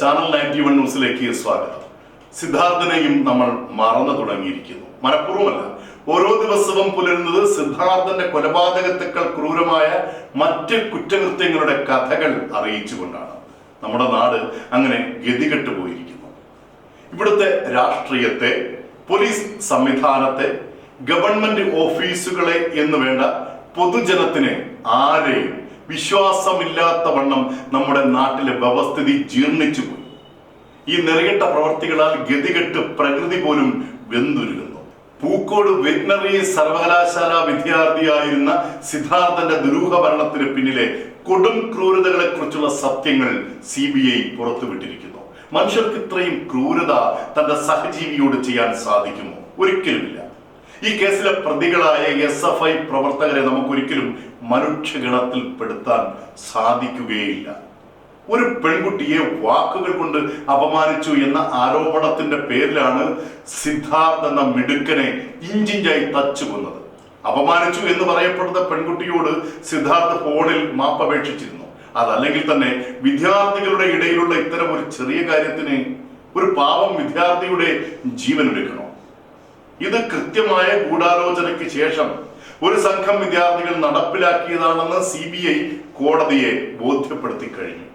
Channel 91 ന്യൂസിലേക്ക് സ്വാഗതം. സിദ്ധാർത്ഥനെയും നമ്മൾ മറന്നു തുടങ്ങിയിരിക്കുന്നു. മനഃപൂർവ്വമല്ല, ഓരോ ദിവസവും പുലരുന്നത് സിദ്ധാർത്ഥന്റെ കൊലപാതകത്തെക്കാൾ ക്രൂരമായ മറ്റ് കുറ്റകൃത്യങ്ങളുടെ കഥകൾ അറിയിച്ചുകൊണ്ടാണ്. നമ്മുടെ നാട് അങ്ങനെ ഗതികെട്ടു പോയിരിക്കുന്നു. ഇവിടുത്തെ രാഷ്ട്രീയത്തെ, പോലീസ് സംവിധാനത്തെ, ഗവൺമെന്റ് ഓഫീസുകളെ എന്ന് വേണ്ട പൊതുജനത്തിന് ആരെയും വിശ്വാസമില്ലാത്ത വണ്ണം നമ്മുടെ നാട്ടിലെ വ്യവസ്ഥിതി ജീർണിച്ചു പോയി. ഈ നെറികെട്ട പ്രവർത്തികളാൽ ഗതികെട്ട് പ്രകൃതി പോലും വെന്തുരുകുന്നു. പൂക്കോട് വെറ്റിനറി സർവകലാശാല വിദ്യാർത്ഥിയായിരുന്ന സിദ്ധാർത്ഥന്റെ ദുരൂഹ മരണത്തിന് പിന്നിലെ കൊടും ക്രൂരതകളെ കുറിച്ചുള്ള സത്യങ്ങൾ CBI പുറത്തുവിട്ടിരിക്കുന്നു. മനുഷ്യർക്ക് ഇത്രയും ക്രൂരത തന്റെ സഹജീവിയോട് ചെയ്യാൻ സാധിക്കുമോ? ഒരിക്കലുമില്ല. ഈ കേസിലെ പ്രതികളായ SFI പ്രവർത്തകരെ നമുക്കൊരിക്കലും മനുഷ്യഗണത്തിൽ പെടുത്താൻ സാധിക്കുകയില്ല. ഒരു പെൺകുട്ടിയെ വാക്കുകൾ കൊണ്ട് അപമാനിച്ചു എന്ന ആരോപണത്തിന്റെ പേരിലാണ് സിദ്ധാർത്ഥ് എന്ന മിടുക്കനെ ഇഞ്ചിഞ്ചായി തച്ചു കൊന്നത്. അപമാനിച്ചു എന്ന് പറയപ്പെടുന്ന പെൺകുട്ടിയോട് സിദ്ധാർത്ഥ് ഫോണിൽ മാപ്പപേക്ഷിച്ചിരുന്നു. അതല്ലെങ്കിൽ തന്നെ വിദ്യാർത്ഥികളുടെ ഇടയിലുള്ള ഇത്തരം ഒരു ചെറിയ കാര്യത്തിന് ഒരു പാവം വിദ്യാർത്ഥിയുടെ ജീവൻ എടുക്കണോ? ഇത് കൃത്യമായ ഗൂഢാലോചനയ്ക്ക് ശേഷം ഒരു സംഘം വിദ്യാർത്ഥികൾ നടപ്പിലാക്കിയതാണെന്ന് CBI കോടതിയെ ബോധ്യപ്പെടുത്തി കഴിഞ്ഞു.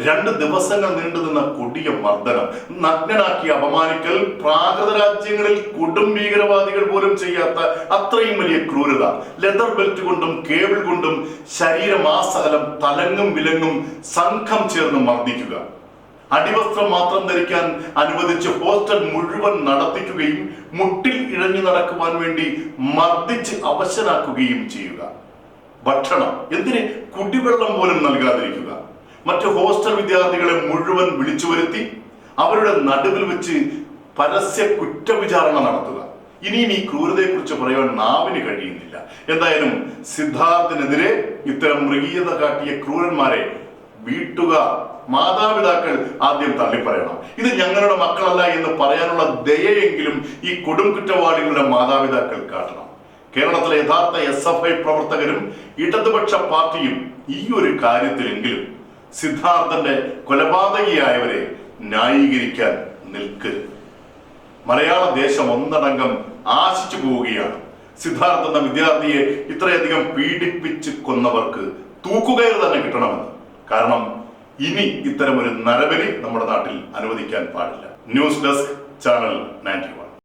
2 ദിവസങ്ങൾ നീണ്ടുനിന്ന കൊടിയ മർദ്ദനം, നഗ്നനാക്കി അപമാനിക്കൽ, പ്രാകൃത രാജ്യങ്ങളിൽ കൊടും ഭീകരവാദികൾ പോലും ചെയ്യാത്ത അത്രയും വലിയ ക്രൂരത, ലെതർ ബെൽറ്റ് കൊണ്ടും കേബിൾ കൊണ്ടും ശരീരമാസകലം തലങ്ങും വിലങ്ങും സംഘം ചേർന്ന് മർദ്ദിക്കുക, അടിവസ്ത്രം മാത്രം ധരിക്കാൻ അനുവദിച്ച് ഹോസ്റ്റൽ മുഴുവൻ നടത്തിക്കുകയും മുട്ടിൽ ഇഴഞ്ഞു നടക്കുവാൻ വേണ്ടി മർദ്ദിച്ച് അവശനാക്കുകയും ചെയ്യുക, ഭക്ഷണം എന്തിന് കുടിവെള്ളം പോലും നൽകാതിരിക്കുക, മറ്റു ഹോസ്റ്റൽ വിദ്യാർത്ഥികളെ മുഴുവൻ വിളിച്ചു വരുത്തി അവരുടെ നടുവിൽ വെച്ച് പരസ്യ കുറ്റവിചാരണ നടത്തുക. ഇനിയും ഈ ക്രൂരതയെക്കുറിച്ച് പറയാൻ നാവിന് കഴിയുന്നില്ല. എന്തായാലും സിദ്ധാർത്ഥിനെതിരെ ഇത്തരം മൃഗീയത കാട്ടിയ ക്രൂരന്മാരെ വീട്ടുകാർ, മാതാപിതാക്കൾ ആദ്യം തള്ളിപ്പറയണം. ഇത് ഞങ്ങളുടെ മക്കളല്ല എന്ന് പറയാനുള്ള ദയയെങ്കിലും ഈ കൊടും കുറ്റവാളികളുടെ മാതാപിതാക്കൾ കാട്ടണം. കേരളത്തിലെ യഥാർത്ഥ SFI പ്രവർത്തകരും ഇടതുപക്ഷ പാർട്ടിയും ഈ ഒരു കാര്യത്തിലെങ്കിലും സിദ്ധാർത്ഥന്റെ കൊലപാതകിയായവരെ ന്യായീകരിക്കാൻ നിൽക്കരുത്. മലയാള ദേശം ഒന്നടങ്കം ആശിച്ചു പോവുകയാണ്. സിദ്ധാർത്ഥ എന്ന വിദ്യാർത്ഥിയെ ഇത്രയധികം പീഡിപ്പിച്ച് കൊന്നവർക്ക് തൂക്കുകയർ തന്നെ കിട്ടണമെന്ന്. കാരണം ഇനി ഇത്തരം ഒരു നരബലി നമ്മുടെ നാട്ടിൽ അനുവദിക്കാൻ പാടില്ല. News desk, channel 91.